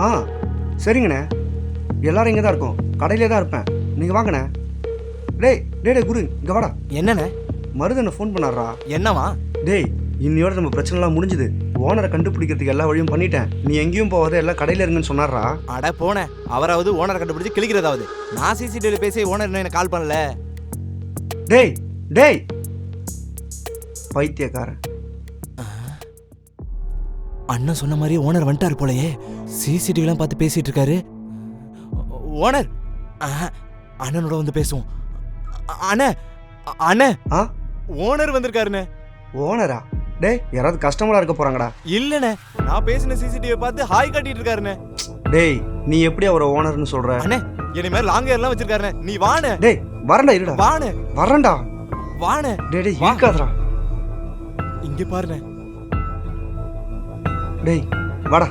ஆ சரிங்கண்ணே, எல்லாரும் இங்கே தான் இருக்கோம், கடையிலே தான் இருப்பேன், நீங்கள் வாங்கண்ணே. டேய் டேய் டேய் குரு, இங்கே வாடா. என்னண்ணே? மருதனை ஃபோன் பண்ணாரா? என்னவா? டேய் இன்னையோட நம்ம பிரச்சனைலாம் முடிஞ்சுது, ஓனரை கண்டுபிடிக்கிறதுக்கு எல்லா வழியும் பண்ணிட்டேன், நீ எங்கேயும் போகாத, எல்லாம் கடையில் இருங்கன்னு சொன்னாரா? அட போன, அவராவது ஓனரை கண்டுபிடிச்சு கிளிக்கிறதாவது. நான் சிசிடிவில பேசி ஓனர் என்ன எனக்கு கால் பண்ணல. டேய் டேய் பைத்தியக்காரன். அண்ணன் சொன்ன மாதிரி ஓனர் வந்துட்டார் போலயே. சிசிடிவிலாம் பார்த்து பேசிட்டு இருக்காரு. ஓனர் அண்ணனோட வந்து பேசுவோம். அண்ணே அண்ணே, ஆ ஓனர் வந்திருக்காருண்ணே. ஓனரா? டேய் யாராவது கஸ்டமரா இருக்க போறாங்கடா. இல்லண்ணே, நான் பேசின சிசிடிவி பார்த்து ஹாய் காட்டிட்டு இருக்காருண்ணே. டேய் நீ எப்படி அவரை ஓனர்னு சொல்ற? அண்ணே என்னை மாதிரி லாங் ஹேர்லாம் வச்சிருக்காருண்ணே. நீ வாண்ணே. டேய் வரண்டா, இருடா. வாண்ணே வரண்டா. வாண்ணே. டேய் டேய் இருக்காதடா. இங்க பாருண்ணே. டேய் வாடா.